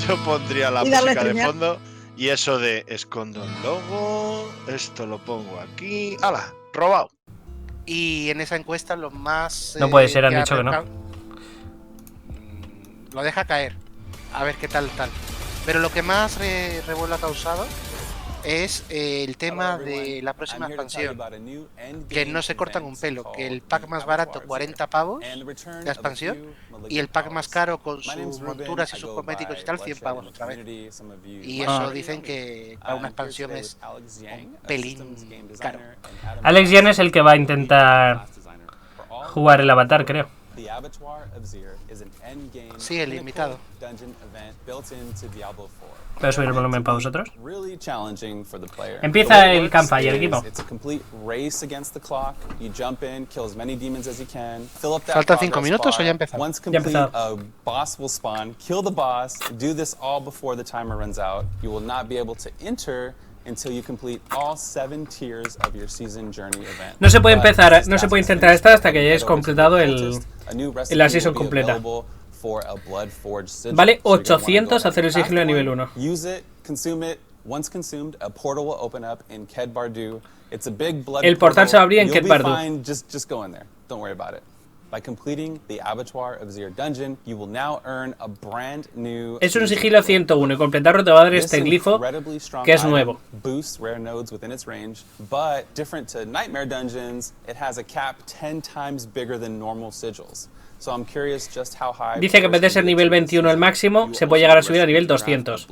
Yo pondría la Y darle música de streamear. fondo y eso de escondo el logo, esto lo pongo aquí. ¡Hala! ¡Robado! Y en esa encuesta lo más... No puede ser, han dicho que no. Lo deja caer. A ver qué tal. Pero lo que más revuelo ha causado es el tema de la próxima expansión, que no se cortan un pelo, que el pack más barato 40 pavos, la expansión, y el pack más caro con sus monturas y sus cosméticos y tal 100 pavos otra vez. Y eso dicen que para una expansión es un pelín caro. Alex Jan es el que va a intentar jugar el avatar, creo. Sí, el invitado. ¿Puedo subir el volumen para vosotros? Empieza el CampFire, equipo. ¿Faltan 5 minutos o ya ha empezado? Ya ha empezado. No se puede empezar, no se puede intentar esta hasta que hayáis completado la season completa. Vale 800 hacer el sigilo de nivel 1. El portal se va a abrir en Ket Bardu. Es un sigilo 101 y completarlo te va a dar este glifo que es nuevo. Dice que en vez de ser nivel 21 el máximo, se puede llegar a subir a nivel 200.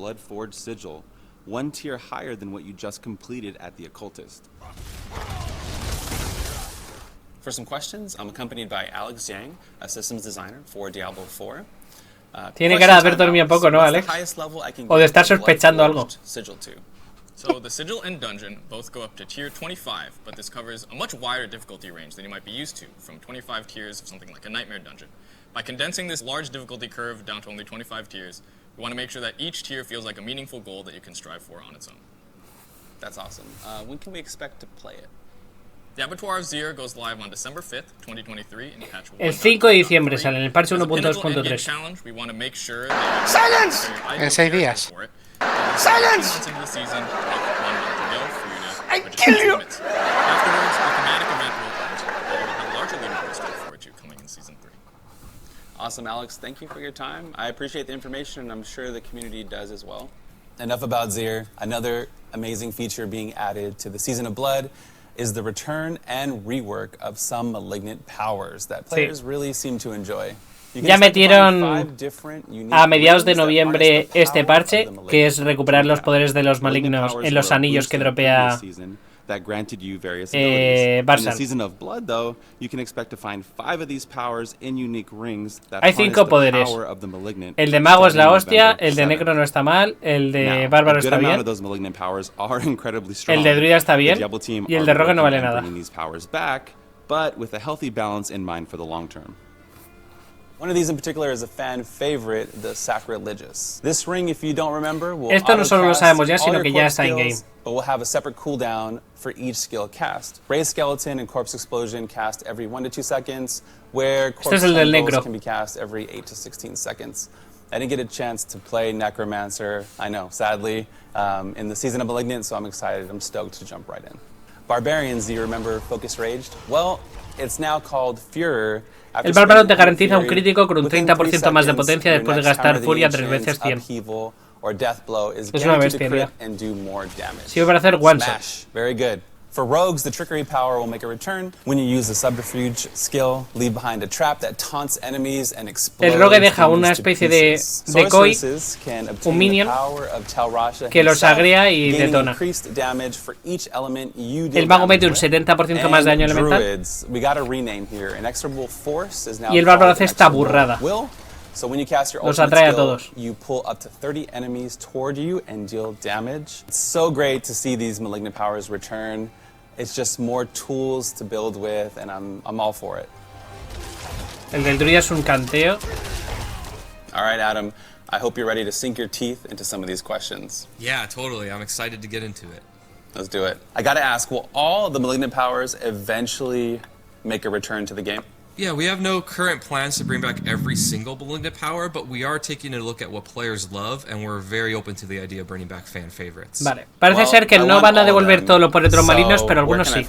One tier higher than what you just completed at the occultist. For some questions, I'm accompanied by Alex Yang, a systems designer for Diablo 4. Tiene cara de haber dormido poco, ¿no, Alex? O de estar sospechando algo. So the sigil and dungeon both go up to tier 25, but this covers a much wider difficulty range than you might be used to, from 25 tiers of something like a nightmare dungeon. By condensing this large difficulty curve down to only 25 tiers, we want to make sure that each tier feels like a meaningful goal that you can strive for on its own. That's awesome. When can we expect to play it? The Abattoir of Zir goes live on December 5th, 2023 in patch 1. El 5 de diciembre sale en el parche 1.2.3. ¡Silence! En 6 días. ¡Silence! I kill you! Afterwards, a thematic event will launch that will have larger leaderboards to look forward to coming in Season 3. Awesome, Alex. Thank you for your time. I appreciate the information, and I'm sure the community does as well. Enough about Zir. Another amazing feature being added to the Season of Blood is the return and rework of some malignant powers that players really seem to enjoy. Ya metieron a mediados de noviembre este parche, que es recuperar los poderes de los malignos en los anillos que dropea Barsal. Hay 5 poderes. El de mago es la hostia, el de necro no está mal, el de bárbaro está bien, el de druida está bien y el de rogue no vale nada. One of these in particular is a fan favorite, the Sacrilegious. This ring, if you don't remember, will Esto no solo lo sabemos ya, sino que ya está in game. But we'll have a separate cooldown for each skill cast. Raise Skeleton and Corpse Explosion cast every 1 to 2 seconds, where Corpse Explosion can be cast every 8 to 16 seconds. I didn't get a chance to play Necromancer, I know, sadly, in the Season of Malignant, so I'm excited, I'm stoked to jump right in. Barbarians, do you remember Focus Raged? Well, it's now called Führer. El bárbaro te garantiza un crítico con un 30% más de potencia después de gastar furia 3 veces 100. Es una bestia, tío. Sirve para hacer one shot. For rogues, the trickery power will make a return when you use the subterfuge skill, leave behind a trap that taunts enemies and explodes. El rogue deja una especie de decoy, un minion, que los agrega y detona. El mago mete un 70% más de daño elemental. Y el bárbaro hace esta burrada. Los atrae a todos. You pull up to 30 enemies toward you and deal damage. It's so great to see these malignant powers return. It's just more tools to build with, and I'm all for it. El del druida es un canteo. All right, Adam. I hope you're ready to sink your teeth into some of these questions. Yeah, totally. I'm excited to get into it. Let's do it. I gotta ask, will all the malignant powers eventually make a return to the game? Yeah, we have no current plans to bring back every single malignant power, but we are taking a look at what players love, and we're very open to the idea of bringing back fan favorites. Vale, parece ser que no van a devolver todos los poderes malignos, pero algunos sí.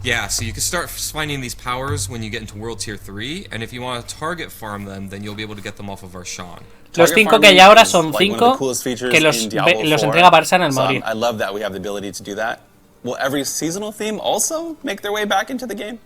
Yeah, so you can start finding these powers when you get into World Tier 3, and if you want to target farm them, then you'll be able to get them off of our Sean. Los 5 que hay ahora son 5 que los entrega Barsan al morir. I love that we have the ability to do that. Will every seasonal theme also make their way back into the game?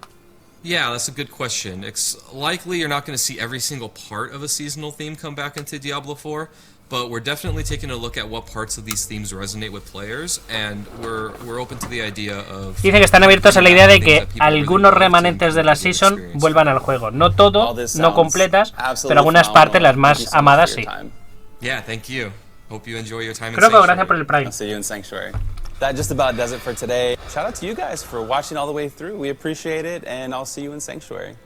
Yeah, that's a good question. It's likely you're not going to see every single part of a seasonal theme come back into Diablo 4, but we're definitely taking a look at what parts of these themes resonate with players, and we're open to the idea of... Dice que están abiertos a la idea de que algunos remanentes de la season vuelvan al juego. No todo, no completas, pero algunas partes, las más amadas, sí. Yeah, thank you. Hope you enjoy your time in Creo que gracias por el Prime. I'll see you in Sanctuary. That just about does it for today. Shout out to you guys for watching all the way through. We appreciate it, and I'll see you in Sanctuary.